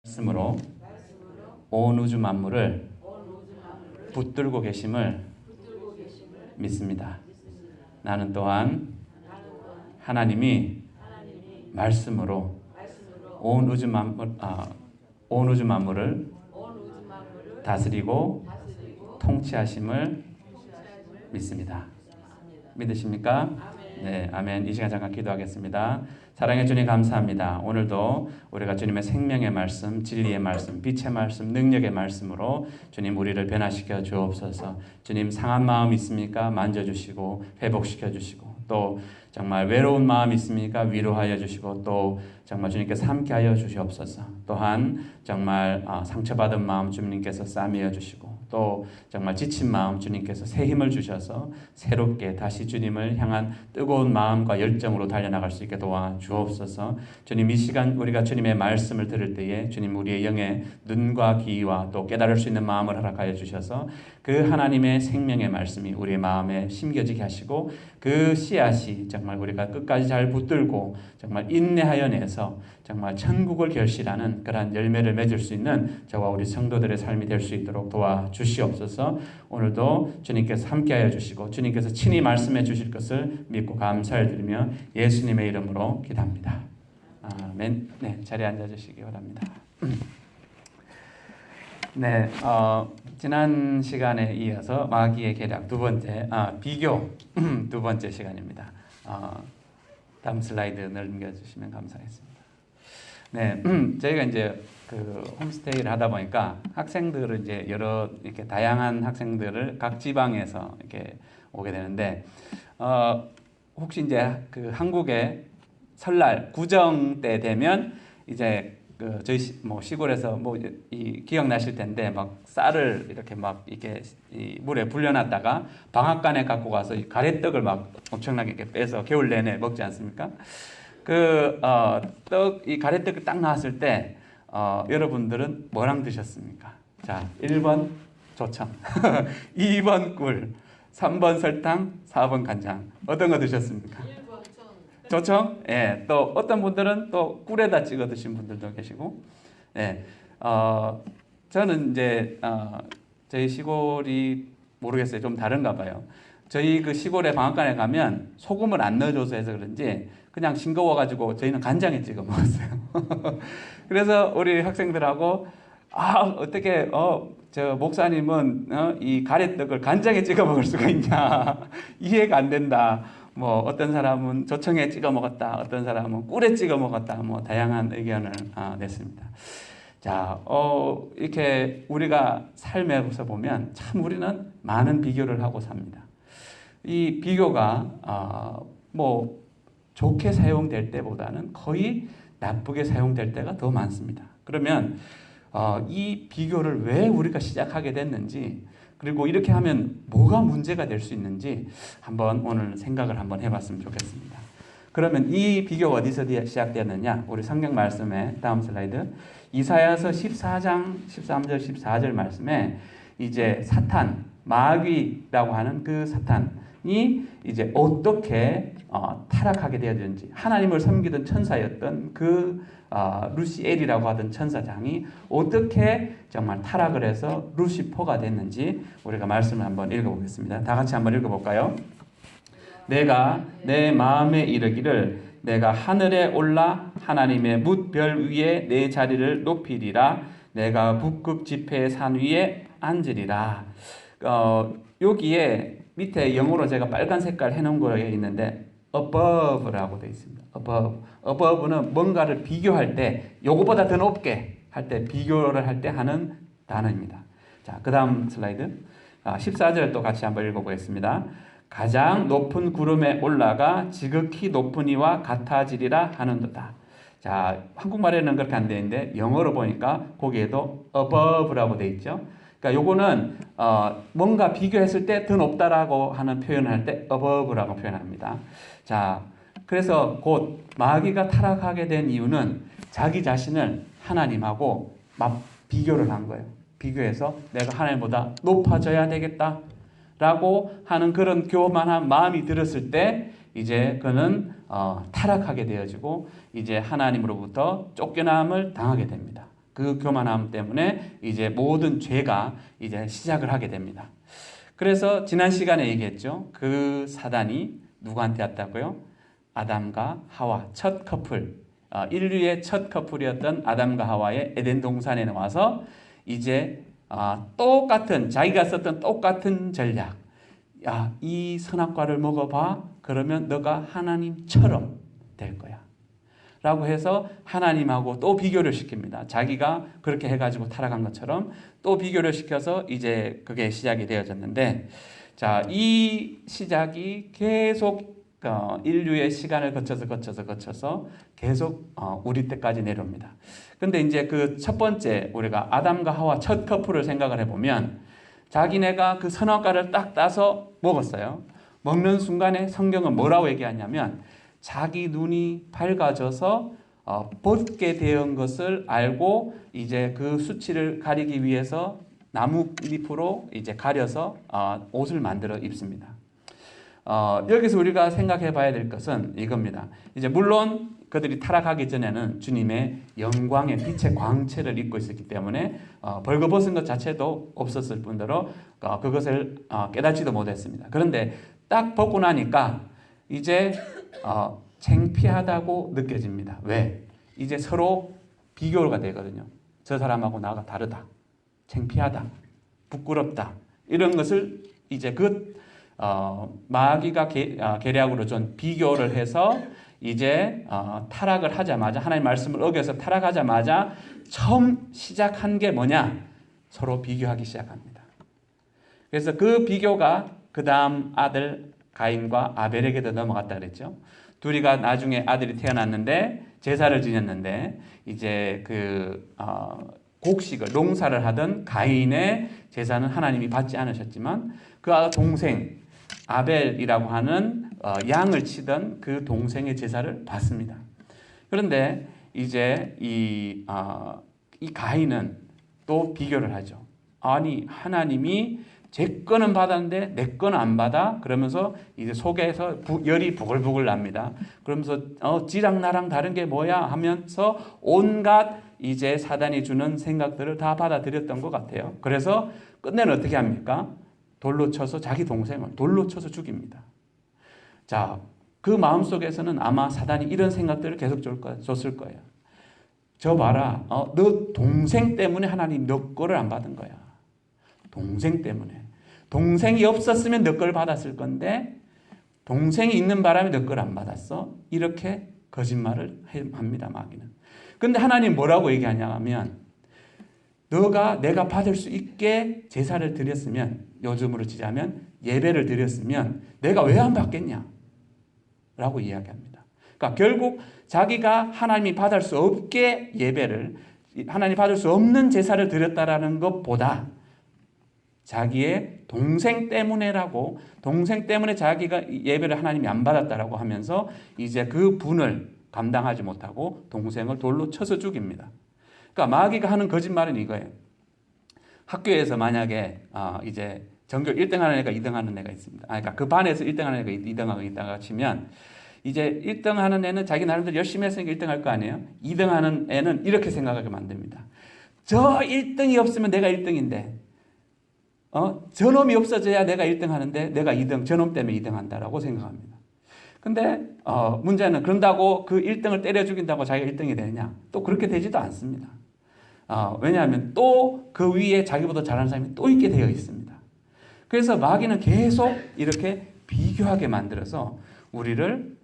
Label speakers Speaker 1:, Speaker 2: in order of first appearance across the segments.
Speaker 1: 말씀으로 온 우주 만물을 붙들고 계심을 믿습니다. 나는 또한 하나님이 말씀으로 온 우주 만물을 다스리고 통치하심을 믿습니다. 믿으십니까? 네, 아멘. 이 시간 잠깐 기도하겠습니다. 사랑해 주님 감사합니다. 오늘도 우리가 주님의 생명의 말씀, 진리의 말씀, 빛의 말씀, 능력의 말씀으로 주님 우리를 변화시켜 주옵소서. 주님 상한 마음 있습니까? 만져주시고 회복시켜 주시고, 또 정말 외로운 마음 있습니까? 위로하여 주시고, 또 정말 주님께서 함께하여 주시옵소서. 또한 정말 상처받은 마음 주님께서 싸매어 주시고, 또 정말 지친 마음 주님께서 새 힘을 주셔서 새롭게 다시 주님을 향한 뜨거운 마음과 열정으로 달려나갈 수 있게 도와주옵소서. 주님, 이 시간 우리가 주님의 말씀을 들을 때에 주님 우리의 영의 눈과 귀와 또 깨달을 수 있는 마음을 허락하여 주셔서 그 하나님의 생명의 말씀이 우리의 마음에 심겨지게 하시고, 그 씨앗이 정말 우리가 끝까지 잘 붙들고 정말 인내하여 내서 정말 천국을 결실하는 그러한 열매를 맺을 수 있는 저와 우리 성도들의 삶이 될 수 있도록 도와주시옵소서. 오늘도 주님께서 함께하여 주시고 주님께서 친히 말씀해 주실 것을 믿고 감사를 드리며 예수님의 이름으로 기도합니다. 아멘. 네, 자리에 앉아주시기 바랍니다. 네, 지난 시간에 이어서 마귀의 계략 두 번째, 비교 두 번째 시간입니다. 다음 슬라이드 넘겨주시면 감사하겠습니다. 네, 저희가 이제 그 홈스테이를 하다 보니까 학생들을 이제 여러 이렇게 다양한 학생들을 각 지방에서 이렇게 오게 되는데, 혹시 이제 그 한국의 설날 구정 때 되면 이제 그 저희 시골에서 이 기억나실 텐데, 막 쌀을 이렇게 막 이렇게 이 물에 불려놨다가 방앗간에 갖고 가서 이 가래떡을 막 엄청나게 이렇게 빼서 겨울 내내 먹지 않습니까? 이 가래떡이 딱 나왔을 때 여러분들은 뭐랑 드셨습니까? 자, 1번 조청, 2번 꿀, 3번 설탕, 4번 간장. 어떤 거 드셨습니까? 조청? 예. 또 어떤 분들은 또 꿀에다 찍어 드신 분들도 계시고, 예. 저는 이제 저희 시골이 모르겠어요. 좀 다른가 봐요. 저희 그 시골에 방앗간에 가면 소금을 안 넣어줘서 해서 그런지 그냥 싱거워가지고 저희는 간장에 찍어 먹었어요. 그래서 우리 학생들하고 어떻게 저 목사님은 이 가래떡을 간장에 찍어 먹을 수가 있냐, 이해가 안 된다. 뭐 어떤 사람은 조청에 찍어 먹었다, 어떤 사람은 꿀에 찍어 먹었다, 뭐 다양한 의견을 냈습니다. 자, 이렇게 우리가 삶에서 보면 참 우리는 많은 비교를 하고 삽니다. 이 비교가 뭐 좋게 사용될 때보다는 거의 나쁘게 사용될 때가 더 많습니다. 그러면 이 비교를 왜 우리가 시작하게 됐는지, 그리고 이렇게 하면 뭐가 문제가 될 수 있는지 한번 오늘 생각을 한번 해봤으면 좋겠습니다. 그러면 이 비교가 어디서 시작되었느냐? 우리 성경 말씀에 다음 슬라이드, 이사야서 14장 13절 14절 말씀에 이제 사탄, 마귀라고 하는 그 사탄이 이제 어떻게 타락하게 되었는지, 하나님을 섬기던 천사였던 그 루시엘이라고 하던 천사장이 어떻게 정말 타락을 해서 루시퍼가 됐는지 우리가 말씀을 한번 읽어보겠습니다. 다 같이 한번 읽어볼까요? 내가 내 마음에 이르기를 내가 하늘에 올라 하나님의 뭇별 위에 내 자리를 높이리라. 내가 북극 지폐의 산 위에 앉으리라. 여기에 밑에 영어로 제가 빨간 색깔 해놓은 거에 있는데 above라고 되어 있습니다. above는 뭔가를 비교할 때, 요거보다 더 높게 할 때, 비교를 할 때 하는 단어입니다. 자, 그 다음 슬라이드. 14절 또 같이 한번 읽어보겠습니다. 가장 높은 구름에 올라가 지극히 높은 이와 같아지리라 하는도다. 자, 한국말에는 그렇게 안 되는데 영어로 보니까 거기에도 above라고 되어 있죠. 그러니까 요거는 뭔가 비교했을 때 더 높다라고 하는 표현을 할 때 above라고 표현합니다. 자, 그래서 곧 마귀가 타락하게 된 이유는 자기 자신을 하나님하고 비교를 한 거예요. 비교해서 내가 하나님보다 높아져야 되겠다라고 하는 그런 교만한 마음이 들었을 때 이제 그는 타락하게 되어지고 이제 하나님으로부터 쫓겨남을 당하게 됩니다. 그 교만함 때문에 이제 모든 죄가 이제 시작을 하게 됩니다. 그래서 지난 시간에 얘기했죠. 그 사단이 누구한테 왔다고요? 아담과 하와 첫 커플, 인류의 첫 커플이었던 아담과 하와의 에덴 동산에 와서 이제 똑같은 자기가 썼던 똑같은 전략. 야, 이 선악과를 먹어봐. 그러면 너가 하나님처럼 될 거야. 라고 해서 하나님하고 또 비교를 시킵니다. 자기가 그렇게 해가지고 타락한 것처럼 또 비교를 시켜서 이제 그게 시작이 되어졌는데, 자, 이 시작이 계속 인류의 시간을 거쳐서 계속 우리 때까지 내려옵니다. 근데 이제 그 첫 번째 우리가 아담과 하와 첫 커플을 생각을 해보면 자기네가 그 선악과를 딱 따서 먹었어요. 먹는 순간에 성경은 뭐라고 얘기하냐면 자기 눈이 밝아져서 벗게 된 것을 알고 이제 그 수치를 가리기 위해서 나뭇잎으로 이제 가려서 옷을 만들어 입습니다. 여기서 우리가 생각해 봐야 될 것은 이겁니다. 이제 물론 그들이 타락하기 전에는 주님의 영광의 빛의 광채를 입고 있었기 때문에 벌거벗은 것 자체도 없었을 뿐더러 그것을 깨닫지도 못했습니다. 그런데 딱 벗고 나니까 이제 창피하다고 느껴집니다. 왜? 이제 서로 비교가 되거든요. 저 사람하고 나가 다르다. 창피하다. 부끄럽다. 이런 것을 이제 마귀가 계략으로 좀 비교를 해서 이제 타락을 하자마자 하나님의 말씀을 어겨서 타락하자마자 처음 시작한 게 뭐냐? 서로 비교하기 시작합니다. 그래서 그 비교가 그 다음 아들 가인과 아벨에게도 넘어갔다 그랬죠. 둘이가 나중에 아들이 태어났는데 제사를 지냈는데 이제 곡식을 농사를 하던 가인의 제사는 하나님이 받지 않으셨지만 그 동생 아벨이라고 하는 양을 치던 그 동생의 제사를 받습니다. 그런데 이제 이 가인은 또 비교를 하죠. 아니 하나님이 제 거는 받았는데 내 거는 안 받아? 그러면서 이제 속에서 열이 부글부글 납니다. 그러면서 지랑 나랑 다른 게 뭐야? 하면서 온갖 이제 사단이 주는 생각들을 다 받아들였던 것 같아요. 그래서 끝내는 어떻게 합니까? 돌로 쳐서 자기 동생을 돌로 쳐서 죽입니다. 자, 그 마음속에서는 아마 사단이 이런 생각들을 계속 줬을 거예요. 저 봐라. 너 동생 때문에 하나님 너 거를 안 받은 거야. 동생 때문에. 동생이 없었으면 너 걸 받았을 건데 동생이 있는 바람에 너 걸 안 받았어. 이렇게 거짓말을 합니다. 마귀는. 근데 하나님 뭐라고 얘기하냐면 내가 받을 수 있게 제사를 드렸으면 요즘으로 치자면 예배를 드렸으면 내가 왜 안 받겠냐? 라고 이야기합니다. 그러니까 결국 자기가 하나님이 받을 수 없게 하나님이 받을 수 없는 제사를 드렸다라는 것보다 자기의 동생 때문에라고 동생 때문에 자기가 예배를 하나님이 안 받았다라고 하면서 이제 그 분을 감당하지 못하고 동생을 돌로 쳐서 죽입니다. 그러니까 마귀가 하는 거짓말은 이거예요. 학교에서 만약에 이제 전교 1등 하는 애가 2등 하는 애가 있습니다. 그러니까 그 반에서 1등 하는 애가 2등 하고 있다가 치면 이제 1등 하는 애는 자기 나름대로 열심히 했으니까 1등 할 거 아니에요. 2등 하는 애는 이렇게 생각하게 만듭니다. 저 1등이 없으면 내가 1등인데 저놈이 없어져야 내가 1등 하는데 내가 2등, 저놈 때문에 2등 한다라고 생각합니다. 근데 문제는 그런다고 그 1등을 때려 죽인다고 자기가 1등이 되느냐? 또 그렇게 되지도 않습니다. 왜냐하면 또 그 위에 자기보다 잘하는 사람이 또 있게 되어 있습니다. 그래서 마귀는 계속 이렇게 비교하게 만들어서 우리를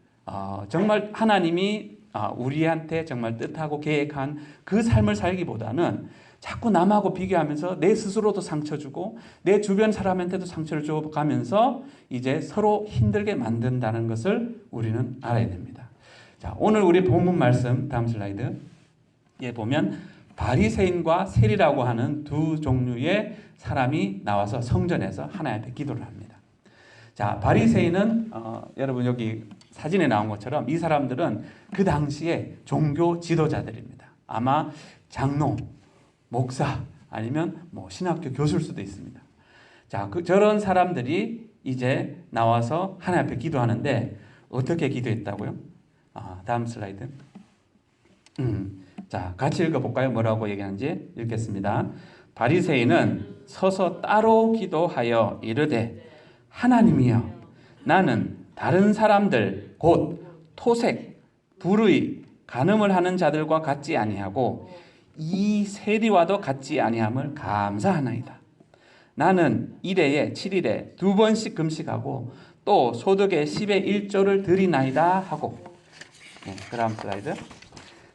Speaker 1: 정말 하나님이 우리한테 정말 뜻하고 계획한 그 삶을 살기보다는 자꾸 남하고 비교하면서 내 스스로도 상처 주고 내 주변 사람한테도 상처를 줘가면서 이제 서로 힘들게 만든다는 것을 우리는 알아야 됩니다. 자, 오늘 우리 본문 말씀 다음 슬라이드에 보면 바리새인과 세리라고 하는 두 종류의 사람이 나와서 성전에서 하나님 앞에 기도를 합니다. 자, 바리새인은 여러분 여기 사진에 나온 것처럼 이 사람들은 그 당시에 종교 지도자들입니다. 아마 장로, 목사 아니면 신학교 교수일 수도 있습니다. 자, 저런 사람들이 이제 나와서 하나님 앞에 기도하는데 어떻게 기도했다고요? 다음 슬라이드. 자, 같이 읽어볼까요? 뭐라고 얘기하는지 읽겠습니다. 바리새인은 서서 따로 기도하여 이르되 하나님이여 나는 다른 사람들 곧 토색, 불의, 간음을 하는 자들과 같지 아니하고 이 세리와도 같지 아니함을 감사하나이다. 나는 1회에 7일에 2번씩 금식하고 또 소득의 10의 1조를 드리나이다 하고. 그 다음 슬라이드.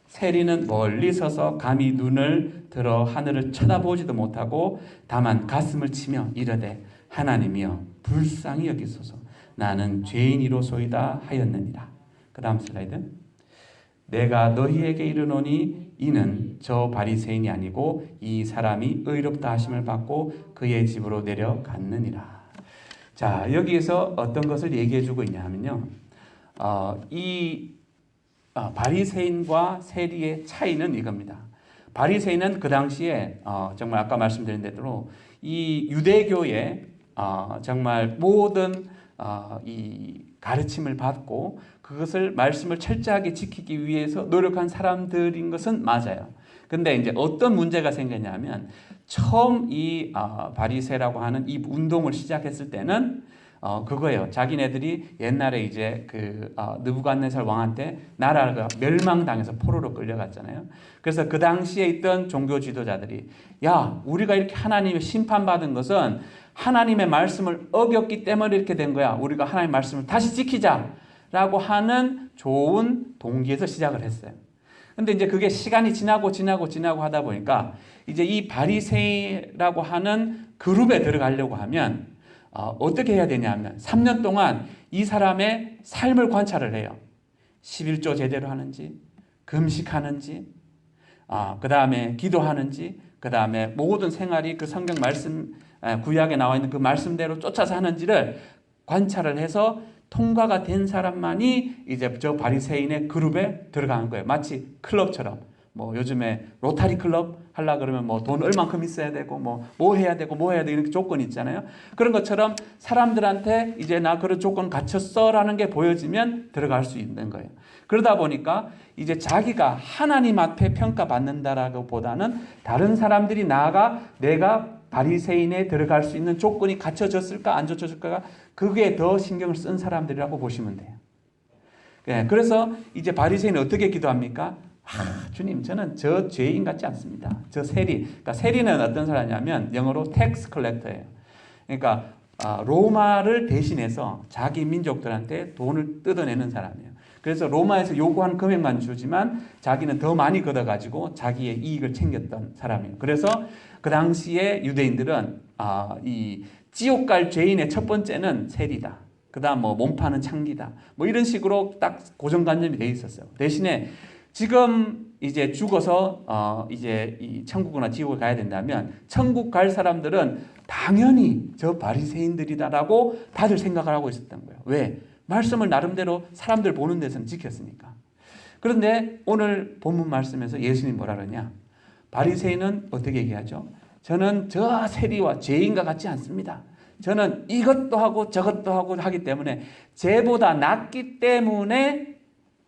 Speaker 1: 세리는 멀리 서서 감히 눈을 들어 하늘을 쳐다보지도 못하고 다만 가슴을 치며 이르되 하나님이여 불쌍히 여기소서 나는 죄인이로소이다 하였느니라. 그 다음 슬라이드. 내가 너희에게 이르노니 이는 저 바리새인이 아니고 이 사람이 의롭다 하심을 받고 그의 집으로 내려갔느니라. 자, 여기에서 어떤 것을 얘기해 주고 있냐 하면요. 바리새인과 세리의 차이는 이겁니다. 바리새인은 그 당시에 정말 아까 말씀드린 대로 이 유대교의 정말 모든 이 가르침을 받고 그것을 말씀을 철저하게 지키기 위해서 노력한 사람들인 것은 맞아요. 근데 이제 어떤 문제가 생겼냐면 처음 이 바리새라고 하는 이 운동을 시작했을 때는 그거예요. 자기네들이 옛날에 이제 그 느부갓네살 왕한테 나라가 멸망당해서 포로로 끌려갔잖아요. 그래서 그 당시에 있던 종교 지도자들이 야, 우리가 이렇게 하나님의 심판받은 것은 하나님의 말씀을 어겼기 때문에 이렇게 된 거야. 우리가 하나님의 말씀을 다시 지키자라고 하는 좋은 동기에서 시작을 했어요. 근데 이제 그게 시간이 지나고 하다 보니까 이제 이 바리새라고 하는 그룹에 들어가려고 하면 어떻게 해야 되냐면 3년 동안 이 사람의 삶을 관찰을 해요. 11조 제대로 하는지, 금식하는지, 그 다음에 기도하는지, 그 다음에 모든 생활이 그 성경 말씀, 구약에 나와 있는 그 말씀대로 쫓아서 하는지를 관찰을 해서 통과가 된 사람만이 이제 저 바리새인의 그룹에 들어가는 거예요. 마치 클럽처럼. 뭐 요즘에 로타리 클럽 하려고 그러면 뭐 돈 얼만큼 있어야 되고 뭐 해야 되고 이렇게 조건이 있잖아요. 그런 것처럼 사람들한테 이제 나 그런 조건 갖췄어라는 게 보여지면 들어갈 수 있는 거예요. 그러다 보니까 이제 자기가 하나님 앞에 평가받는다라고 보다는 다른 사람들이 나아가 내가 바리새인에 들어갈 수 있는 조건이 갖춰졌을까 안 갖춰졌을까 그게 더 신경을 쓴 사람들이라고 보시면 돼요. 그래서 이제 바리새인은 어떻게 기도합니까? 주님, 저는 저 죄인 같지 않습니다. 저 세리. 그러니까 세리는 어떤 사람이냐면 영어로 텍스 컬렉터예요. 그러니까 로마를 대신해서 자기 민족들한테 돈을 뜯어내는 사람이에요. 그래서 로마에서 요구한 금액만 주지만 자기는 더 많이 걷어가지고 자기의 이익을 챙겼던 사람이에요. 그래서 그 당시에 유대인들은 이 지옥 갈 죄인의 첫 번째는 세리다. 그 다음 뭐 몸파는 창기다. 뭐 이런 식으로 딱 고정관념이 돼 있었어요. 대신에 지금 이제 죽어서 이제 이 천국이나 지옥을 가야 된다면 천국 갈 사람들은 당연히 저 바리새인들이다라고 다들 생각을 하고 있었던 거예요. 왜? 말씀을 나름대로 사람들 보는 데서는 지켰으니까. 그런데 오늘 본문 말씀에서 예수님 뭐라 그러냐? 바리새인은 어떻게 얘기하죠? 저는 저 세리와 죄인과 같지 않습니다. 저는 이것도 하고 저것도 하고 하기 때문에 쟤보다 낫기 때문에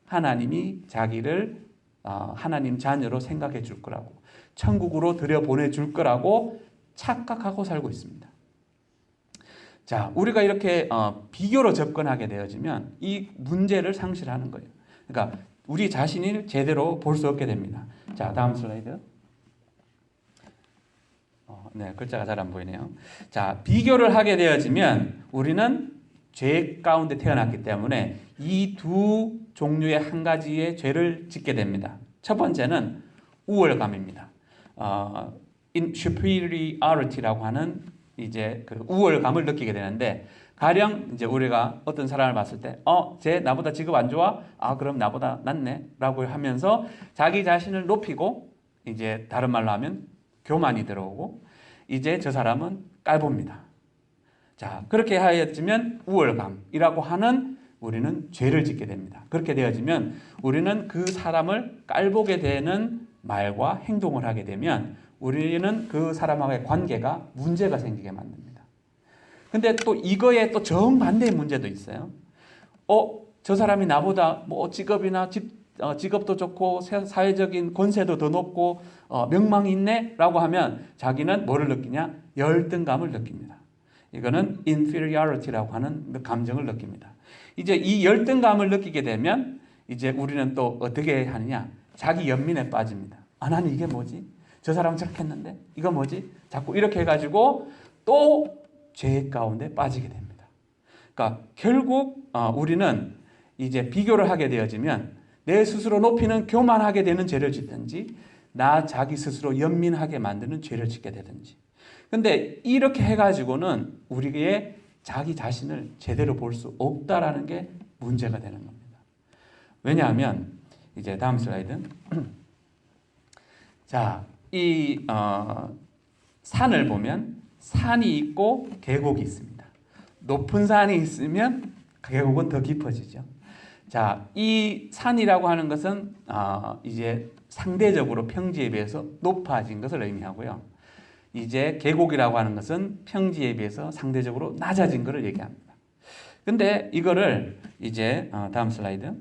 Speaker 1: 하나님이 자기를 하나님 자녀로 생각해 줄 거라고 천국으로 들여보내 줄 거라고 착각하고 살고 있습니다. 자, 우리가 이렇게 비교로 접근하게 되어지면 이 문제를 상실하는 거예요. 그러니까 우리 자신을 제대로 볼 수 없게 됩니다. 자, 다음 슬라이드. 네, 글자가 잘 안 보이네요. 자, 비교를 하게 되어지면 우리는 죄 가운데 태어났기 때문에 이 두 종류의 한 가지의 죄를 짓게 됩니다. 첫 번째는 우월감입니다. superiority라고 하는 이제 그 우월감을 느끼게 되는데, 가령 이제 우리가 어떤 사람을 봤을 때, 쟤 나보다 직업 안 좋아? 그럼 나보다 낫네?라고 하면서 자기 자신을 높이고, 이제 다른 말로 하면 교만이 들어오고, 이제 저 사람은 깔봅니다. 자, 그렇게 하여지면 우월감이라고 하는 우리는 죄를 짓게 됩니다. 그렇게 되어지면 우리는 그 사람을 깔보게 되는 말과 행동을 하게 되면 우리는 그 사람과의 관계가 문제가 생기게 만듭니다. 근데 또 이거에 또 정반대의 문제도 있어요. 저 사람이 나보다 뭐 직업이나 직업도 좋고 사회적인 권세도 더 높고 명망이 있네라고 하면 자기는 뭐를 느끼냐? 열등감을 느낍니다. 이거는 inferiority라고 하는 감정을 느낍니다. 이제 이 열등감을 느끼게 되면 이제 우리는 또 어떻게 하느냐? 자기 연민에 빠집니다. 아, 나는 이게 뭐지? 저 사람은 저렇게 했는데 이거 뭐지? 자꾸 이렇게 해가지고 또 죄 가운데 빠지게 됩니다. 그러니까 결국 우리는 이제 비교를 하게 되어지면 내 스스로 높이는 교만하게 되는 죄를 짓든지 나 자기 스스로 연민하게 만드는 죄를 짓게 되든지. 근데 이렇게 해가지고는 우리의 자기 자신을 제대로 볼 수 없다라는 게 문제가 되는 겁니다. 왜냐하면 이제 다음 슬라이드. 자, 이 산을 보면 산이 있고 계곡이 있습니다. 높은 산이 있으면 계곡은 더 깊어지죠. 자, 이 산이라고 하는 것은 이제 상대적으로 평지에 비해서 높아진 것을 의미하고요. 이제 계곡이라고 하는 것은 평지에 비해서 상대적으로 낮아진 것을 얘기합니다. 근데 이거를 이제 다음 슬라이드.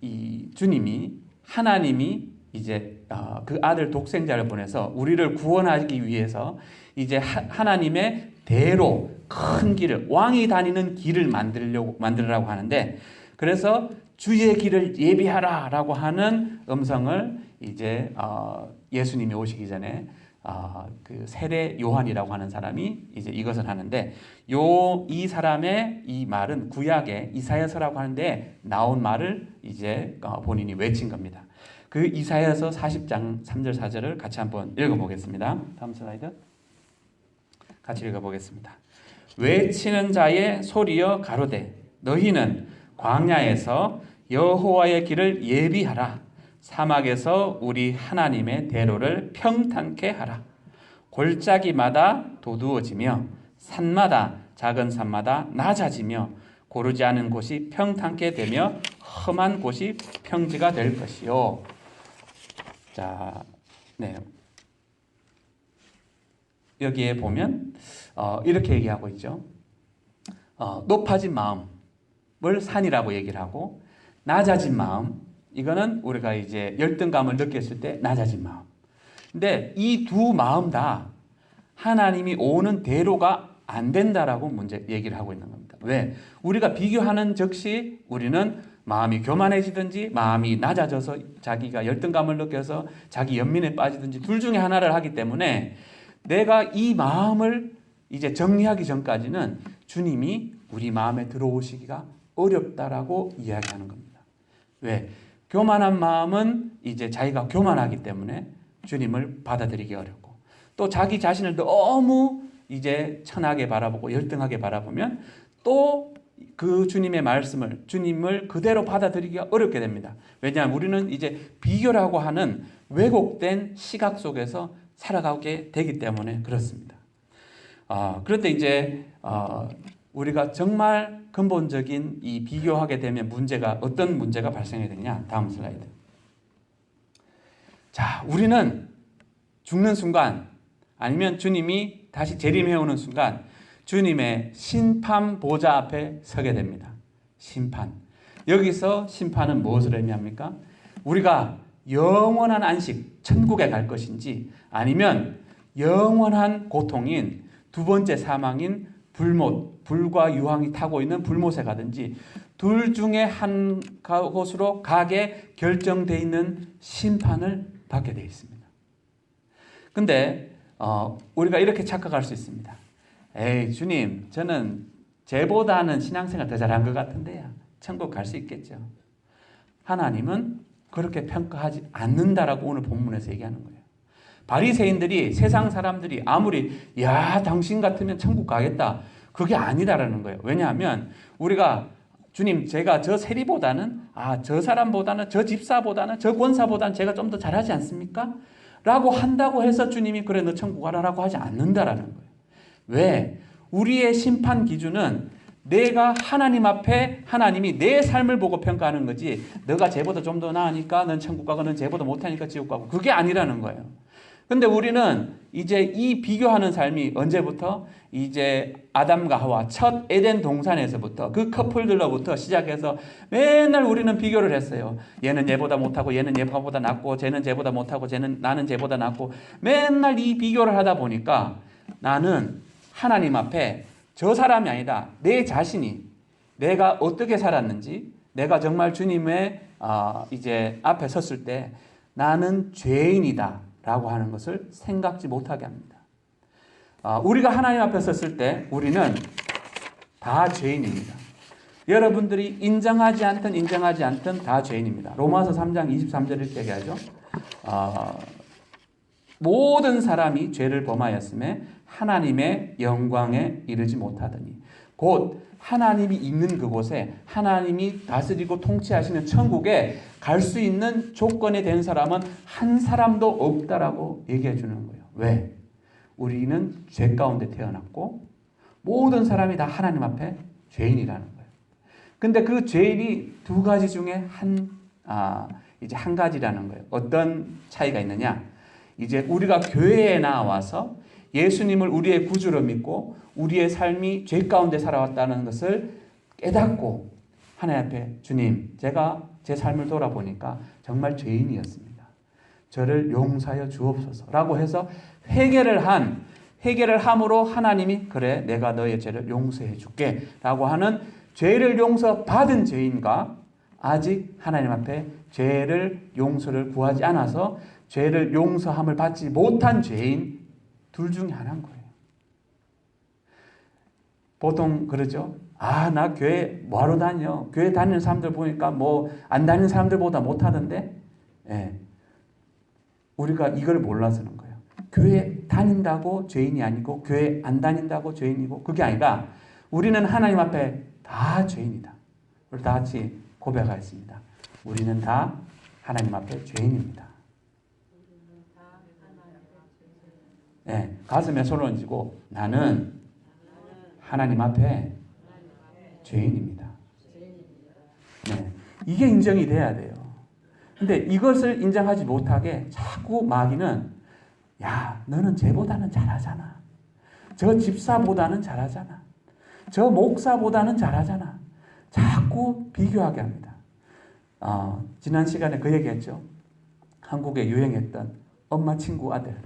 Speaker 1: 이 주님이 하나님이 이제 그 아들 독생자를 보내서 우리를 구원하기 위해서 이제 하나님의 대로 큰 길을 왕이 다니는 길을 만들으라고 하는데 그래서 주의 길을 예비하라라고 하는 음성을 이제 예수님이 오시기 전에 그 세례 요한이라고 하는 사람이 이제 이것을 하는데 이 사람의 이 말은 구약의 이사야서라고 하는데 나온 말을 이제 본인이 외친 겁니다. 그 이사야서 40장 3절 4절을 같이 한번 읽어보겠습니다. 다음 슬라이드. 같이 읽어보겠습니다. 외치는 자의 소리여 가로되 너희는 광야에서 여호와의 길을 예비하라. 사막에서 우리 하나님의 대로를 평탄케 하라. 골짜기마다 도두어지며 산마다 작은 산마다 낮아지며 고르지 않은 곳이 평탄케 되며 험한 곳이 평지가 될 것이요. 자, 네. 여기에 보면 이렇게 얘기하고 있죠. 높아진 마음을 산이라고 얘기를 하고 낮아진 마음, 이거는 우리가 이제 열등감을 느꼈을 때 낮아진 마음. 근데 이 두 마음 다 하나님이 오는 대로가 안 된다라고 얘기를 하고 있는 겁니다. 왜? 우리가 비교하는 즉시 우리는 마음이 교만해지든지 마음이 낮아져서 자기가 열등감을 느껴서 자기 연민에 빠지든지 둘 중에 하나를 하기 때문에 내가 이 마음을 이제 정리하기 전까지는 주님이 우리 마음에 들어오시기가 어렵다라고 이야기하는 겁니다. 왜? 교만한 마음은 이제 자기가 교만하기 때문에 주님을 받아들이기 어렵고 또 자기 자신을 너무 이제 천하게 바라보고 열등하게 바라보면 또 그 주님의 말씀을 주님을 그대로 받아들이기가 어렵게 됩니다. 왜냐하면 우리는 이제 비교라고 하는 왜곡된 시각 속에서 살아가게 되기 때문에 그렇습니다. 그런데 이제 우리가 정말 근본적인 이 비교하게 되면 어떤 문제가 발생하게 되냐? 다음 슬라이드. 자, 우리는 죽는 순간 아니면 주님이 다시 재림해 오는 순간 주님의 심판 보좌 앞에 서게 됩니다. 심판. 여기서 심판은 무엇을 의미합니까? 우리가 영원한 안식, 천국에 갈 것인지 아니면 영원한 고통인 두 번째 사망인 불과 유황이 타고 있는 불못에 가든지 둘 중에 한 곳으로 가게 결정되어 있는 심판을 받게 되어 있습니다. 근데 우리가 이렇게 착각할 수 있습니다. 에이, 주님, 저는 쟤보다는 신앙생활 더 잘한 것 같은데요. 천국 갈 수 있겠죠. 하나님은 그렇게 평가하지 않는다라고 오늘 본문에서 얘기하는 거예요. 바리새인들이 세상 사람들이 아무리 야 당신 같으면 천국 가겠다. 그게 아니다라는 거예요. 왜냐하면 우리가 주님 제가 저 세리보다는 저 사람보다는 저 집사보다는 저 권사보다는 제가 좀 더 잘하지 않습니까? 라고 한다고 해서 주님이 그래 너 천국 가라라고 하지 않는다라는 거예요. 왜? 우리의 심판 기준은 내가 하나님 앞에 하나님이 내 삶을 보고 평가하는 거지 너가 쟤보다 좀 더 나으니까 넌 천국 가고 넌 쟤보다 못하니까 지옥 가고 그게 아니라는 거예요. 근데 우리는 이제 이 비교하는 삶이 언제부터? 이제 아담과 하와 첫 에덴 동산에서부터 그 커플들로부터 시작해서 맨날 우리는 비교를 했어요. 얘는 얘보다 못하고 얘는 얘보다 낫고 쟤는 쟤보다 못하고 나는 쟤보다 낫고 맨날 이 비교를 하다 보니까 나는 하나님 앞에 저 사람이 아니라 내 자신이 내가 어떻게 살았는지 내가 정말 주님의 이제 앞에 섰을 때 나는 죄인이다 라고 하는 것을 생각지 못하게 합니다. 우리가 하나님 앞에 섰을 때 우리는 다 죄인입니다. 여러분들이 인정하지 않든 다 죄인입니다. 로마서 3장 23절 이렇게 얘기하죠. 모든 사람이 죄를 범하였음에 하나님의 영광에 이르지 못하더니 곧 하나님이 있는 그곳에 하나님이 다스리고 통치하시는 천국에 갈 수 있는 조건이 된 사람은 한 사람도 없다라고 얘기해 주는 거예요. 왜? 우리는 죄 가운데 태어났고 모든 사람이 다 하나님 앞에 죄인이라는 거예요. 근데 그 죄인이 두 가지 중에 이제 한 가지라는 거예요. 어떤 차이가 있느냐? 이제 우리가 교회에 나와서 예수님을 우리의 구주로 믿고 우리의 삶이 죄 가운데 살아왔다는 것을 깨닫고 하나님 앞에 주님, 제가 제 삶을 돌아보니까 정말 죄인이었습니다. 저를 용서하여 주옵소서라고 해서 회개를 함으로 하나님이 그래 내가 너의 죄를 용서해 줄게 라고 하는 죄를 용서받은 죄인과 아직 하나님 앞에 죄를 용서를 구하지 않아서 죄를 용서함을 받지 못한 죄인 둘 중에 하나인 거예요. 보통 그러죠. 나 교회 뭐하러 다녀? 교회 다니는 사람들 보니까 뭐 안 다니는 사람들보다 못하던데. 예. 우리가 이걸 몰라서는 거예요. 교회 다닌다고 죄인이 아니고 교회 안 다닌다고 죄인이고 그게 아니라 우리는 하나님 앞에 다 죄인이다. 우리 다 같이 고백하겠습니다. 우리는 다 하나님 앞에 죄인입니다. 네, 가슴에 손을 얹고 나는 하나님 앞에 죄인입니다. 네, 이게 인정이 돼야 돼요. 근데 이것을 인정하지 못하게 자꾸 마귀는 야, 너는 쟤보다는 잘하잖아. 저 집사보다는 잘하잖아. 저 목사보다는 잘하잖아. 자꾸 비교하게 합니다. 지난 시간에 그 얘기했죠. 한국에 유행했던 엄마 친구 아들.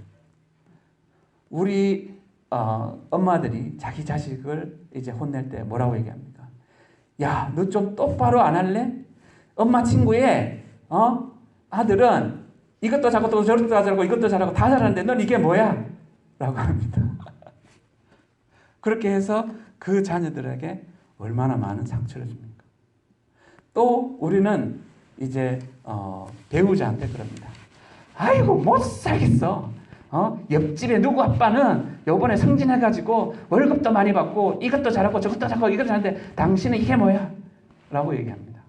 Speaker 1: 우리 엄마들이 자기 자식을 이제 혼낼 때 뭐라고 얘기합니까? 야, 너 좀 똑바로 안 할래? 엄마 친구의 아들은 이것도 잘하고 저것도 잘하고 이것도 잘하고 다 잘하는데 넌 이게 뭐야? 라고 합니다. 그렇게 해서 그 자녀들에게 얼마나 많은 상처를 줍니까? 또 우리는 이제 배우자한테 그럽니다. 아이고 못 살겠어. 옆집에 누구 아빠는 요번에 승진해가지고 월급도 많이 받고 이것도 잘하고 저것도 잘하고 이것도 잘하는데 당신은 이게 뭐야? 라고 얘기합니다.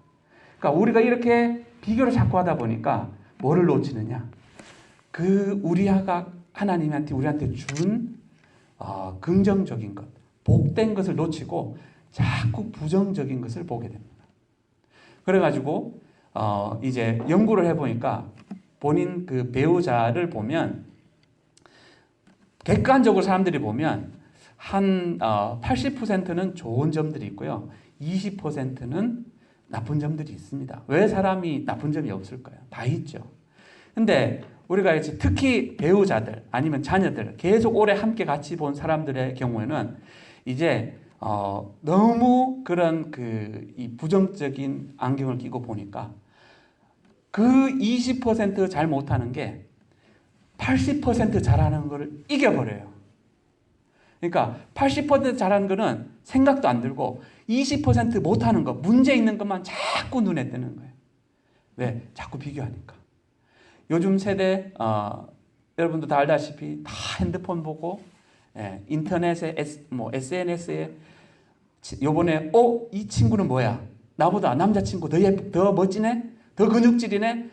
Speaker 1: 그러니까 우리가 이렇게 비교를 자꾸 하다 보니까 뭐를 놓치느냐? 그 우리가 하나님한테 우리한테 준 긍정적인 것, 복된 것을 놓치고 자꾸 부정적인 것을 보게 됩니다. 그래가지고 이제 연구를 해보니까 본인 그 배우자를 보면 객관적으로 사람들이 보면 한 80%는 좋은 점들이 있고요. 20%는 나쁜 점들이 있습니다. 왜 사람이 나쁜 점이 없을까요? 다 있죠. 근데 우리가 이제 특히 배우자들 아니면 자녀들 계속 오래 함께 같이 본 사람들의 경우에는 이제 너무 그런 이 부정적인 안경을 끼고 보니까 그 20% 잘 못하는 게 80% 잘하는 거를 이겨버려요. 그러니까 80% 잘하는 거는 생각도 안 들고 20% 못하는 거, 문제 있는 것만 자꾸 눈에 띄는 거예요. 왜? 자꾸 비교하니까. 요즘 세대 여러분도 다 알다시피 다 핸드폰 보고 인터넷에 SNS에 요번에 이 친구는 뭐야? 나보다 남자친구 더 멋지네? 더 근육질이네?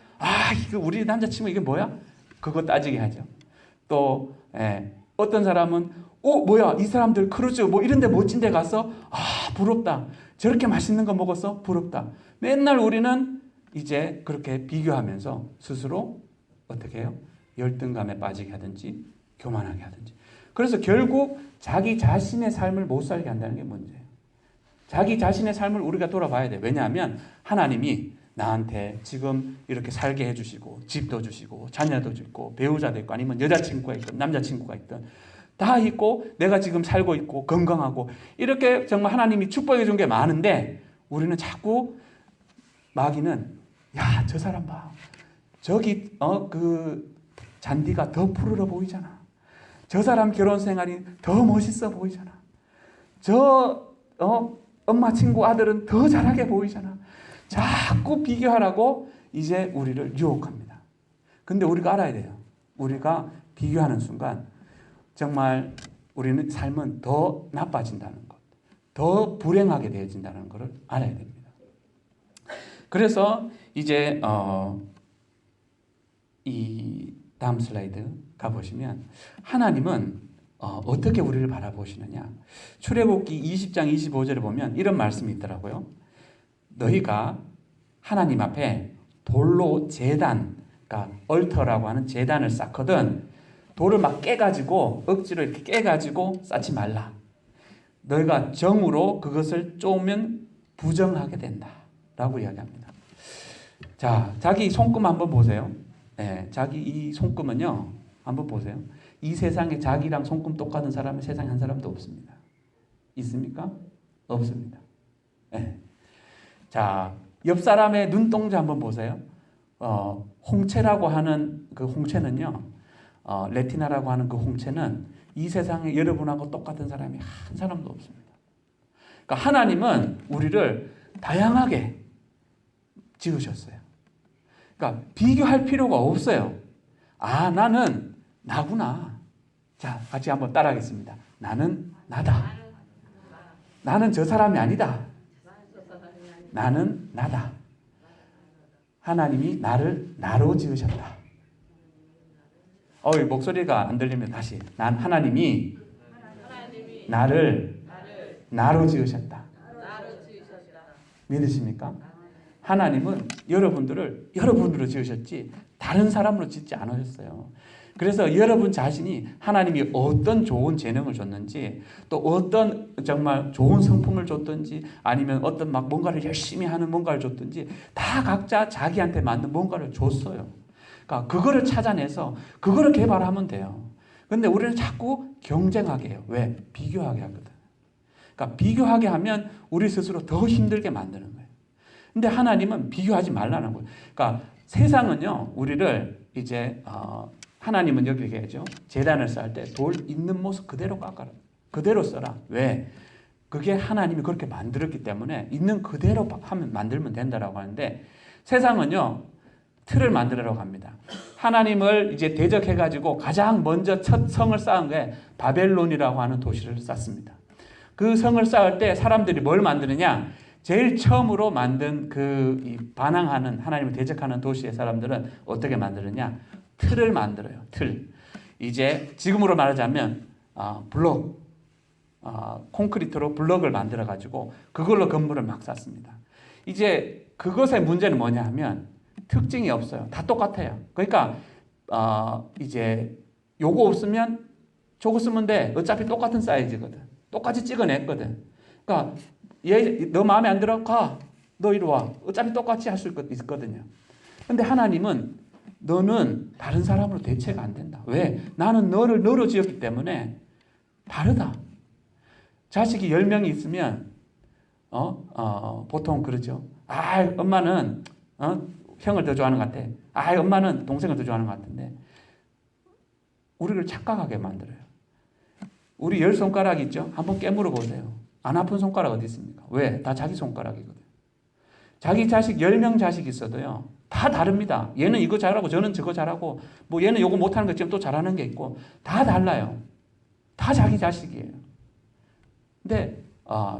Speaker 1: 이거 우리 남자친구 이게 뭐야? 그거 따지게 하죠. 또 어떤 사람은 뭐야 이 사람들 크루즈 뭐 이런 데 멋진 데 가서 부럽다. 저렇게 맛있는 거 먹었어? 부럽다. 맨날 우리는 이제 그렇게 비교하면서 스스로 어떻게 해요? 열등감에 빠지게 하든지 교만하게 하든지. 그래서 결국 자기 자신의 삶을 못 살게 한다는 게 문제예요. 자기 자신의 삶을 우리가 돌아봐야 돼요. 왜냐하면 하나님이 나한테 지금 이렇게 살게 해주시고 집도 주시고 자녀도 주고 배우자도 있고 아니면 여자친구가 있든 남자친구가 있든 다 있고 내가 지금 살고 있고 건강하고 이렇게 정말 하나님이 축복해 준 게 많은데 우리는 자꾸 마귀는 야, 저 사람 봐. 저기 그 잔디가 더 푸르러 보이잖아. 저 사람 결혼 생활이 더 멋있어 보이잖아. 저 엄마 친구 아들은 더 잘하게 보이잖아. 자꾸 비교하라고 이제 우리를 유혹합니다. 근데 우리가 알아야 돼요. 우리가 비교하는 순간 정말 우리는 삶은 더 나빠진다는 것, 더 불행하게 되어진다는 것을 알아야 됩니다. 그래서 이제 이 다음 슬라이드 가보시면 하나님은 어떻게 우리를 바라보시느냐. 출애굽기 20장 25절에 보면 이런 말씀이 있더라고요. 너희가 하나님 앞에 돌로 제단, 그러니까 얼터라고 하는 제단을 쌓거든 돌을 막 깨가지고 억지로 이렇게 깨가지고 쌓지 말라. 너희가 정으로 그것을 쪼으면 부정하게 된다 라고 이야기합니다. 자, 자기 손금 한번 보세요. 네, 자기 이 손금은요 한번 보세요. 이 세상에 자기랑 손금 똑같은 사람은 세상에 한 사람도 없습니다. 있습니까? 없습니다. 네. 자, 옆 사람의 눈동자 한번 보세요. 홍채라고 하는 그 홍채는요, 레티나라고 하는 그 홍채는 이 세상에 여러분하고 똑같은 사람이 한 사람도 없습니다. 그러니까 하나님은 우리를 다양하게 지으셨어요. 그러니까 비교할 필요가 없어요. 아, 나는 나구나. 자, 같이 한번 따라하겠습니다. 나는 나다. 나는 저 사람이 아니다. 나는 나다. 하나님이 나를 나로 지으셨다. 목소리가 안 들리면 다시. 하나님이 나를 나로 지으셨다. 믿으십니까? 하나님은 여러분들을 여러분으로 지으셨지 다른 사람으로 짓지 않으셨어요. 그래서 여러분 자신이 하나님이 어떤 좋은 재능을 줬는지 또 어떤 정말 좋은 성품을 줬든지 아니면 어떤 막 뭔가를 열심히 하는 뭔가를 줬든지 다 각자 자기한테 맞는 뭔가를 줬어요. 그러니까 그거를 찾아내서 그거를 개발하면 돼요. 근데 우리는 자꾸 경쟁하게 해요. 왜? 비교하게 하거든. 그러니까 비교하게 하면 우리 스스로 더 힘들게 만드는 거예요. 근데 하나님은 비교하지 말라는 거예요. 그러니까 세상은요, 우리를 이제 하나님은 여기 얘기하죠. 제단을 쌓을 때 돌 있는 모습 그대로 깎아라. 그대로 써라. 왜? 그게 하나님이 그렇게 만들었기 때문에 있는 그대로 만들면 된다라고 하는데 세상은요, 틀을 만들어라고 합니다. 하나님을 이제 대적해가지고 가장 먼저 첫 성을 쌓은 게 바벨론이라고 하는 도시를 쌓습니다. 그 성을 쌓을 때 사람들이 뭘 만드느냐? 제일 처음으로 만든 반항하는 하나님을 대적하는 도시의 사람들은 어떻게 만드느냐? 틀을 만들어요. 틀. 이제 지금으로 말하자면 블록, 콘크리트로 블록을 만들어 가지고 그걸로 건물을 막 쌓습니다. 이제 그것의 문제는 뭐냐 하면 특징이 없어요. 다 똑같아요. 그러니까 이제 요거 없으면 저거 쓰면 돼. 어차피 똑같은 사이즈거든. 똑같이 찍어냈거든. 그러니까 너 마음에 안 들어? 가. 너 이리 와. 어차피 똑같이 할 수 있거든요. 근데 하나님은 너는 다른 사람으로 대체가 안 된다. 왜? 나는 너를 너로 지었기 때문에 다르다. 자식이 10명이 있으면 보통 그러죠. 엄마는 형을 더 좋아하는 것 같아. 엄마는 동생을 더 좋아하는 것 같은데 우리를 착각하게 만들어요. 우리 10손가락 있죠? 한번 깨물어 보세요. 안 아픈 손가락 어디 있습니까? 왜? 다 자기 손가락이거든. 자기 자식 10명 자식 있어도요. 다 다릅니다. 얘는 이거 잘하고 저는 저거 잘하고 뭐 얘는 이거 못하는 것 지금 또 잘하는 게 있고 다 달라요. 다 자기 자식이에요. 근데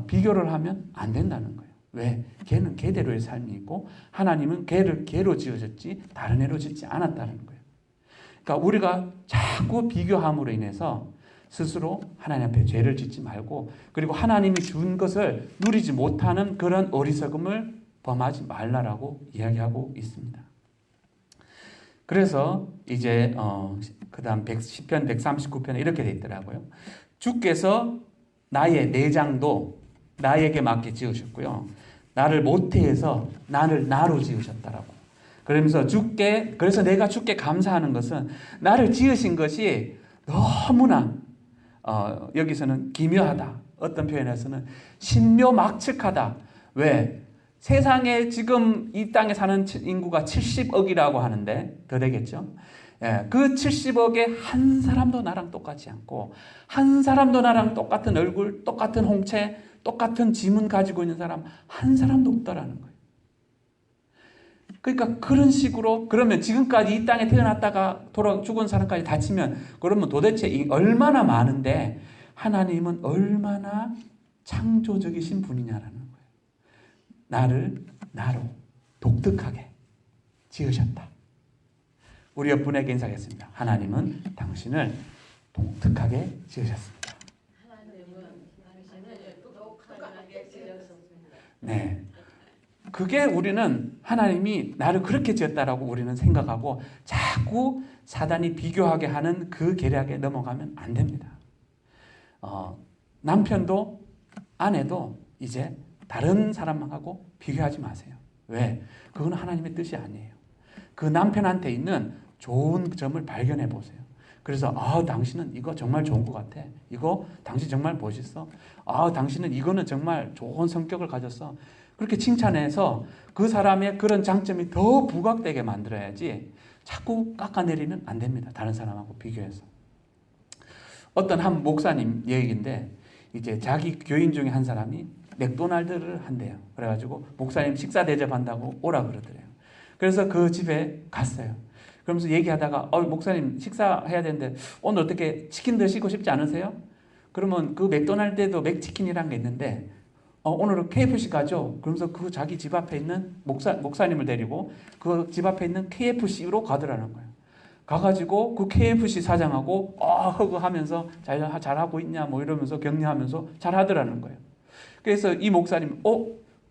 Speaker 1: 비교를 하면 안 된다는 거예요. 왜? 걔는 걔대로의 삶이 있고 하나님은 걔를 걔로 지어졌지 다른 애로 짓지 않았다는 거예요. 그러니까 우리가 자꾸 비교함으로 인해서 스스로 하나님 앞에 죄를 짓지 말고 그리고 하나님이 준 것을 누리지 못하는 그런 어리석음을 범하지 말라라고 이야기하고 있습니다. 그래서 이제 그다음 10편 139편에 이렇게 돼 있더라고요. 주께서 나의 내장도 나에게 맞게 지으셨고요. 나를 모태에서 나를 나로 지으셨다라고. 그러면서 그래서 내가 주께 감사하는 것은 나를 지으신 것이 너무나 여기서는 기묘하다. 어떤 표현에서는 신묘막측하다. 왜? 세상에 지금 이 땅에 사는 인구가 70억이라고 하는데 더 되겠죠? 예, 그 70억에 한 사람도 나랑 똑같지 않고 한 사람도 나랑 똑같은 얼굴, 똑같은 홍채, 똑같은 지문 가지고 있는 사람 한 사람도 없다라는 거예요. 그러니까 그런 식으로 그러면 지금까지 이 땅에 태어났다가 죽은 사람까지 다 치면 그러면 도대체 얼마나 많은데 하나님은 얼마나 창조적이신 분이냐라는 거예요. 나를 나로 독특하게 지으셨다. 우리 옆분에게 인사하겠습니다. 하나님은 당신을 독특하게 지으셨습니다.
Speaker 2: 하나님은 당신을 독특하게 지으셨습니다.
Speaker 1: 네. 그게 우리는 하나님이 나를 그렇게 지었다라고 우리는 생각하고 자꾸 사단이 비교하게 하는 그 계략에 넘어가면 안 됩니다. 남편도 아내도 이제 다른 사람하고 비교하지 마세요. 왜? 그건 하나님의 뜻이 아니에요. 그 남편한테 있는 좋은 점을 발견해 보세요. 그래서 당신은 이거 정말 좋은 것 같아. 이거 당신 정말 멋있어. 당신은 이거는 정말 좋은 성격을 가졌어. 그렇게 칭찬해서 그 사람의 그런 장점이 더 부각되게 만들어야지 자꾸 깎아내리면 안 됩니다. 다른 사람하고 비교해서. 어떤 한 목사님 얘기인데 이제 자기 교인 중에 한 사람이 맥도날드를 한대요. 그래가지고 목사님 식사 대접한다고 오라 그러더래요. 그래서 그 집에 갔어요. 그러면서 얘기하다가 목사님 식사해야 되는데 오늘 어떻게 치킨 드시고 싶지 않으세요? 그러면 그 맥도날드에도 맥치킨이란 게 있는데 오늘은 KFC 가죠. 그러면서 그 자기 집 앞에 있는 목사님을 데리고 그 집 앞에 있는 KFC로 가더라는 거예요. 가가지고 그 KFC 사장하고 허그하면서 잘하고 있냐 뭐 이러면서 격려하면서 잘하더라는 거예요. 그래서 이 목사님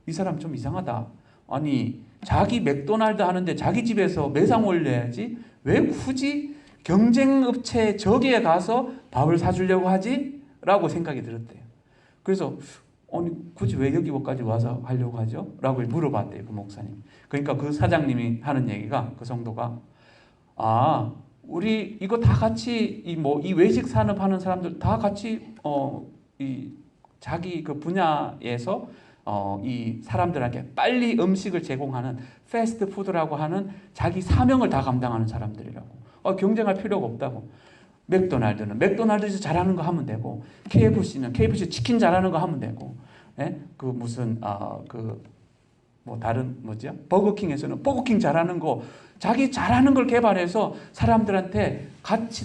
Speaker 1: 이 사람 좀 이상하다. 아니 자기 맥도날드 하는데 자기 집에서 매상 올려야지 왜 굳이 경쟁업체 저기에 가서 밥을 사주려고 하지? 라고 생각이 들었대요. 그래서 굳이 왜 여기까지 와서 하려고 하죠? 라고 물어봤대요. 그 목사님. 그러니까 그 사장님이 하는 얘기가 그 성도가 우리 이거 다 같이 이 외식 산업 하는 사람들 다 같이 이 자기 그 분야에서 이 사람들에게 빨리 음식을 제공하는 패스트푸드라고 하는 자기 사명을 다 감당하는 사람들이라고. 경쟁할 필요가 없다고. 맥도날드는 맥도날드에서 잘하는 거 하면 되고, KFC는 KFC 치킨 잘하는 거 하면 되고, 예? 그 무슨 다른 뭐죠? 버거킹에서는 버거킹 잘하는 거, 자기 잘하는 걸 개발해서 사람들한테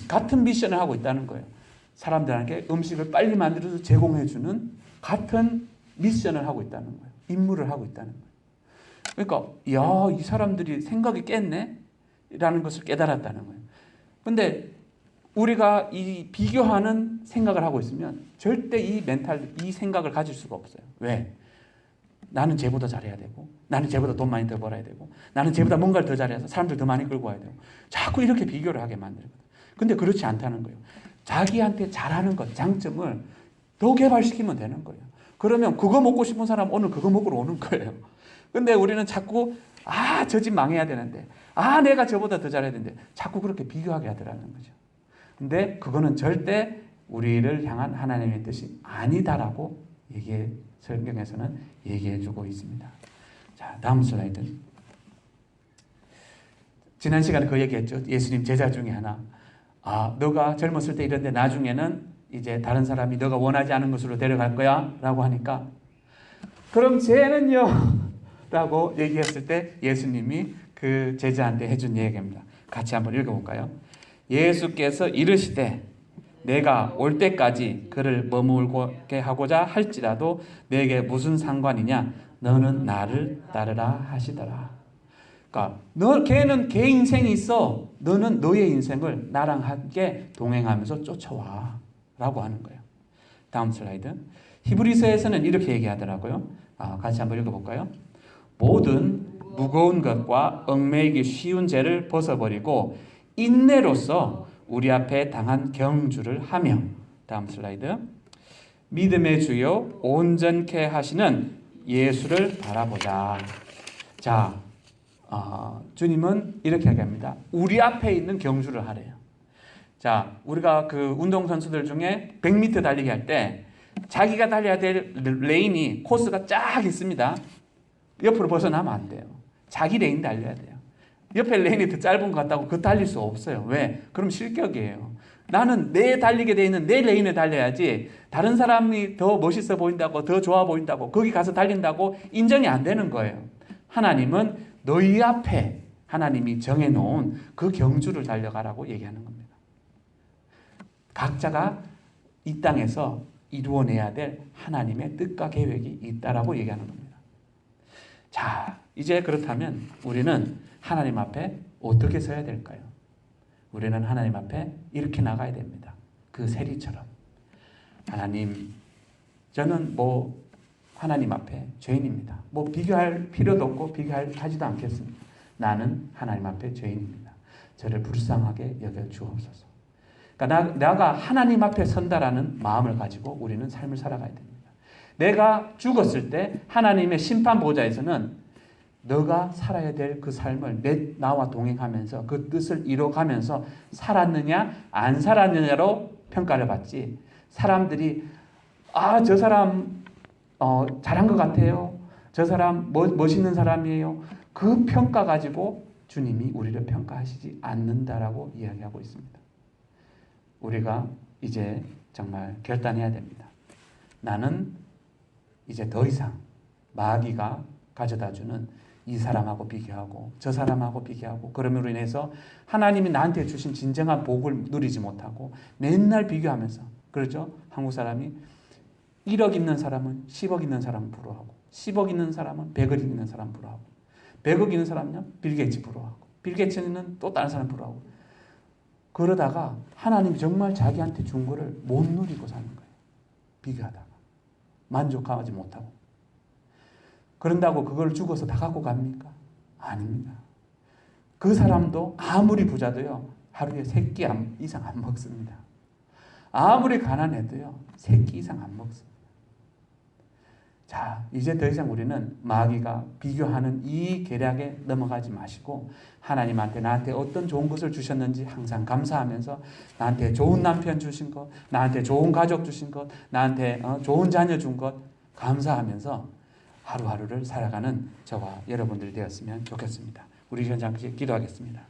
Speaker 1: 같은 미션을 하고 있다는 거예요. 사람들에게 음식을 빨리 만들어서 제공해주는 같은 미션을 하고 있다는 거예요. 임무를 하고 있다는 거예요. 그러니까 이 사람들이 생각이 깼네? 라는 것을 깨달았다는 거예요. 근데 우리가 이 비교하는 생각을 하고 있으면 절대 이 생각을 가질 수가 없어요. 왜? 나는 쟤보다 잘해야 되고, 나는 쟤보다 돈 많이 더 벌어야 되고, 나는 쟤보다 뭔가를 더 잘해서 사람들 더 많이 끌고 와야 되고, 자꾸 이렇게 비교를 하게 만들거든. 근데 그렇지 않다는 거예요. 자기한테 잘하는 것, 장점을 더 개발시키면 되는 거예요. 그러면 그거 먹고 싶은 사람 오늘 그거 먹으러 오는 거예요. 근데 우리는 자꾸 저 집 망해야 되는데, 내가 저보다 더 잘해야 되는데, 자꾸 그렇게 비교하게 하더라는 거죠. 근데 그거는 절대 우리를 향한 하나님의 뜻이 아니다라고 성경에서는 얘기해주고 있습니다. 자, 다음 슬라이드. 지난 시간에 그 얘기했죠. 예수님 제자 중에 하나. 너가 젊었을 때 이런데 나중에는 이제 다른 사람이 너가 원하지 않은 곳으로 데려갈 거야 라고 하니까, 그럼 쟤는요? 라고 얘기했을 때 예수님이 그 제자한테 해준 얘기입니다. 같이 한번 읽어볼까요? 예수께서 이르시되 내가 올 때까지 그를 머물게 하고자 할지라도 내게 무슨 상관이냐? 너는 나를 따르라 하시더라. 그러니까 걔는 걔 인생이 있어. 너는 너의 인생을 나랑 함께 동행하면서 쫓아와 라고 하는 거예요. 다음 슬라이드. 히브리서에서는 이렇게 얘기하더라고요. 같이 한번 읽어볼까요? 모든 무거운 것과 얽매이기 쉬운 죄를 벗어버리고 인내로서 우리 앞에 당한 경주를 하며, 다음 슬라이드, 믿음의 주요 온전케 하시는 예수를 바라보자. 자, 주님은 이렇게 얘기합니다. 우리 앞에 있는 경주를 하래요. 자, 우리가 그 운동선수들 중에 100m 달리기 할 때 자기가 달려야 될 레인이 코스가 쫙 있습니다. 옆으로 벗어나면 안 돼요. 자기 레인 달려야 돼요. 옆에 레인이 더 짧은 것 같다고 그 달릴 수 없어요. 왜? 그럼 실격이에요. 나는 내 달리게 돼 있는 내 레인에 달려야지 다른 사람이 더 멋있어 보인다고 더 좋아 보인다고 거기 가서 달린다고 인정이 안 되는 거예요. 하나님은 너희 앞에 하나님이 정해놓은 그 경주를 달려가라고 얘기하는 겁니다. 각자가 이 땅에서 이루어내야 될 하나님의 뜻과 계획이 있다라고 얘기하는 겁니다. 자, 이제 그렇다면 우리는 하나님 앞에 어떻게 서야 될까요? 우리는 하나님 앞에 이렇게 나가야 됩니다. 그 세리처럼. 하나님, 저는 하나님 앞에 죄인입니다. 비교할 필요도 없고 비교하지도 않겠습니다. 나는 하나님 앞에 죄인입니다. 저를 불쌍하게 여겨 주옵소서. 그러니까 내가 하나님 앞에 선다라는 마음을 가지고 우리는 삶을 살아가야 됩니다. 내가 죽었을 때 하나님의 심판 보좌에서는 너가 살아야 될 그 삶을 나와 동행하면서 그 뜻을 이뤄가면서 살았느냐 안 살았느냐로 평가를 받지, 사람들이 저 사람 잘한 것 같아요, 저 사람 멋있는 사람이에요, 그 평가 가지고 주님이 우리를 평가하시지 않는다라고 이야기하고 있습니다. 우리가 이제 정말 결단해야 됩니다. 나는 이제 더 이상 마귀가 가져다주는 이 사람하고 비교하고 저 사람하고 비교하고 그럼으로 인해서 하나님이 나한테 주신 진정한 복을 누리지 못하고 맨날 비교하면서, 그렇죠? 한국 사람이 1억 있는 사람은 10억 있는 사람 부러워하고 10억 있는 사람은 100억 있는 사람 부러워하고 100억 있는 사람은요 빌 게이츠 부러워하고 빌 게이츠는 또 다른 사람 부러워하고, 그러다가 하나님이 정말 자기한테 준 거를 못 누리고 사는 거예요. 비교하다가 만족하지 못하고. 그런다고 그걸 죽어서 다 갖고 갑니까? 아닙니다. 그 사람도 아무리 부자도요 하루에 3끼 이상 안 먹습니다. 아무리 가난해도요 3끼 이상 안 먹습니다. 자, 이제 더 이상 우리는 마귀가 비교하는 이 계략에 넘어가지 마시고 하나님한테 나한테 어떤 좋은 것을 주셨는지 항상 감사하면서, 나한테 좋은 남편 주신 것, 나한테 좋은 가족 주신 것, 나한테 좋은 자녀 준 것 감사하면서 하루하루를 살아가는 저와 여러분들이 되었으면 좋겠습니다. 우리 현장까지 기도하겠습니다.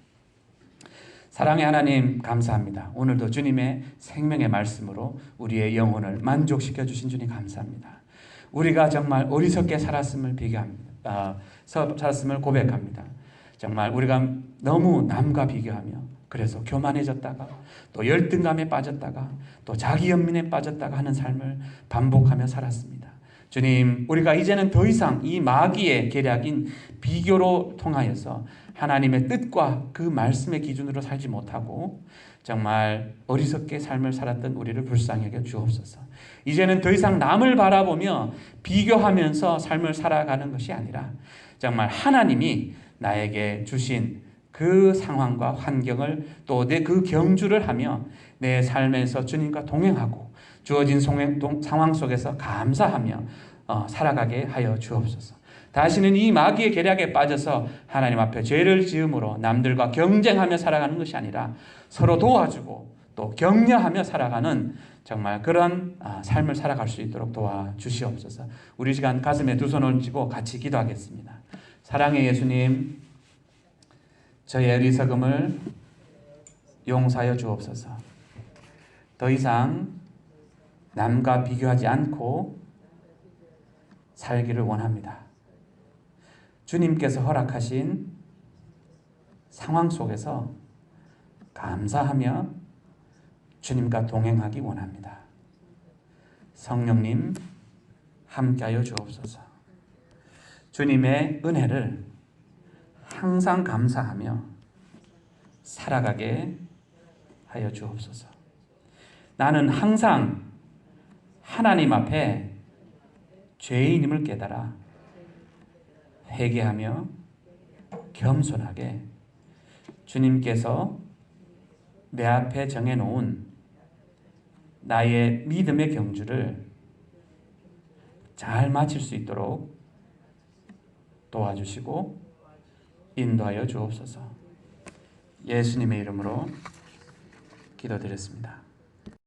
Speaker 1: 사랑의 하나님, 감사합니다. 오늘도 주님의 생명의 말씀으로 우리의 영혼을 만족시켜 주신 주님 감사합니다. 우리가 정말 어리석게 살았음을 살았음을 고백합니다. 정말 우리가 너무 남과 비교하며 그래서 교만해졌다가 또 열등감에 빠졌다가 또 자기 연민에 빠졌다가 하는 삶을 반복하며 살았습니다. 주님, 우리가 이제는 더 이상 이 마귀의 계략인 비교로 통하여서 하나님의 뜻과 그 말씀의 기준으로 살지 못하고 정말 어리석게 삶을 살았던 우리를 불쌍히 여겨 주옵소서. 이제는 더 이상 남을 바라보며 비교하면서 삶을 살아가는 것이 아니라 정말 하나님이 나에게 주신 그 상황과 환경을 또 내 그 경주를 하며 내 삶에서 주님과 동행하고 주어진 상황 속에서 감사하며 살아가게 하여 주옵소서. 다시는 이 마귀의 계략에 빠져서 하나님 앞에 죄를 지음으로 남들과 경쟁하며 살아가는 것이 아니라 서로 도와주고 또 격려하며 살아가는 정말 그런 삶을 살아갈 수 있도록 도와주시옵소서. 우리 시간 가슴에 두 손을 쥐고 같이 기도하겠습니다. 사랑의 예수님, 저의 어리석음을 용서하여 주옵소서. 더 이상 남과 비교하지 않고 살기를 원합니다. 주님께서 허락하신 상황 속에서 감사하며 주님과 동행하기 원합니다. 성령님, 함께하여 주옵소서. 주님의 은혜를 항상 감사하며 살아가게 하여 주옵소서. 나는 항상 하나님 앞에 죄인임을 깨달아 회개하며 겸손하게 주님께서 내 앞에 정해놓은 나의 믿음의 경주를 잘 마칠 수 있도록 도와주시고 인도하여 주옵소서. 예수님의 이름으로 기도드렸습니다.